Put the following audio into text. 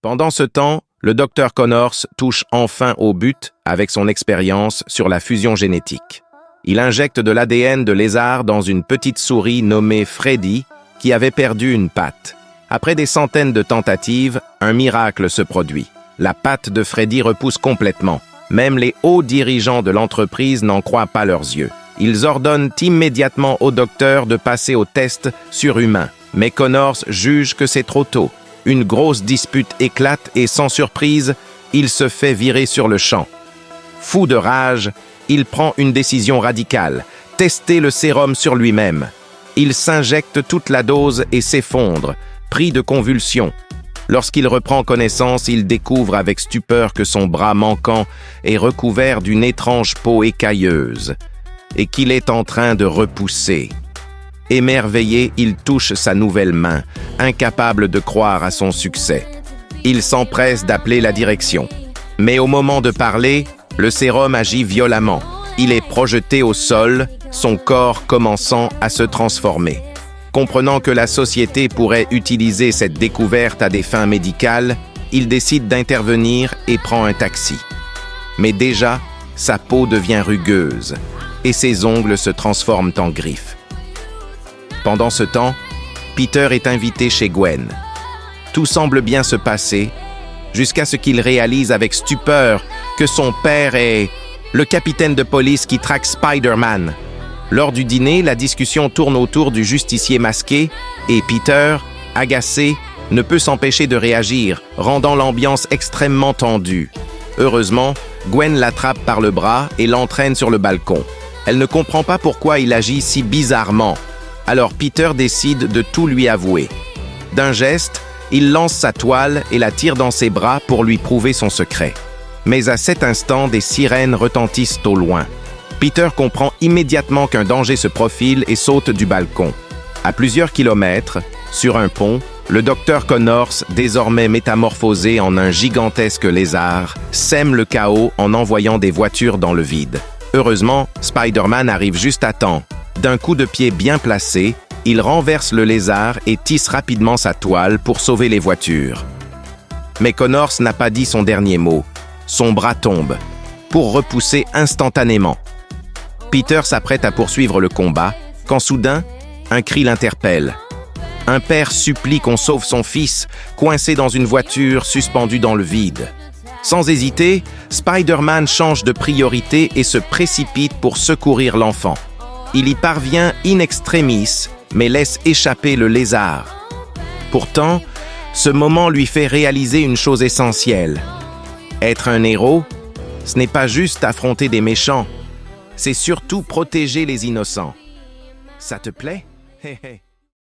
Pendant ce temps, le docteur Connors touche enfin au but avec son expérience sur la fusion génétique. Il injecte de l'ADN de lézard dans une petite souris nommée Freddy qui avait perdu une patte. Après des centaines de tentatives, un miracle se produit. La patte de Freddy repousse complètement. Même les hauts dirigeants de l'entreprise n'en croient pas leurs yeux. Ils ordonnent immédiatement au docteur de passer au test sur humain. Mais Connors juge que c'est trop tôt. Une grosse dispute éclate et sans surprise, il se fait virer sur le champ. Fou de rage, il prend une décision radicale, tester le sérum sur lui-même. Il s'injecte toute la dose et s'effondre, pris de convulsions. Lorsqu'il reprend connaissance, il découvre avec stupeur que son bras manquant est recouvert d'une étrange peau écailleuse et qu'il est en train de repousser. Émerveillé, il touche sa nouvelle main, incapable de croire à son succès. Il s'empresse d'appeler la direction. Mais au moment de parler, le sérum agit violemment. Il est projeté au sol, son corps commençant à se transformer. Comprenant que la société pourrait utiliser cette découverte à des fins médicales, il décide d'intervenir et prend un taxi. Mais déjà, sa peau devient rugueuse et ses ongles se transforment en griffes. Pendant ce temps, Peter est invité chez Gwen. Tout semble bien se passer, jusqu'à ce qu'il réalise avec stupeur que son père est le capitaine de police qui traque Spider-Man. Lors du dîner, la discussion tourne autour du justicier masqué et Peter, agacé, ne peut s'empêcher de réagir, rendant l'ambiance extrêmement tendue. Heureusement, Gwen l'attrape par le bras et l'entraîne sur le balcon. Elle ne comprend pas pourquoi il agit si bizarrement. Alors Peter décide de tout lui avouer. D'un geste, il lance sa toile et la tire dans ses bras pour lui prouver son secret. Mais à cet instant, des sirènes retentissent au loin. Peter comprend immédiatement qu'un danger se profile et saute du balcon. À plusieurs kilomètres, sur un pont, le docteur Connors, désormais métamorphosé en un gigantesque lézard, sème le chaos en envoyant des voitures dans le vide. Heureusement, Spider-Man arrive juste à temps. D'un coup de pied bien placé, il renverse le lézard et tisse rapidement sa toile pour sauver les voitures. Mais Connors n'a pas dit son dernier mot. Son bras tombe, pour repousser instantanément. Peter s'apprête à poursuivre le combat, quand soudain, un cri l'interpelle. Un père supplie qu'on sauve son fils, coincé dans une voiture suspendue dans le vide. Sans hésiter, Spider-Man change de priorité et se précipite pour secourir l'enfant. Il y parvient in extremis, mais laisse échapper le lézard. Pourtant, ce moment lui fait réaliser une chose essentielle. Être un héros, ce n'est pas juste affronter des méchants, c'est surtout protéger les innocents. Ça te plaît?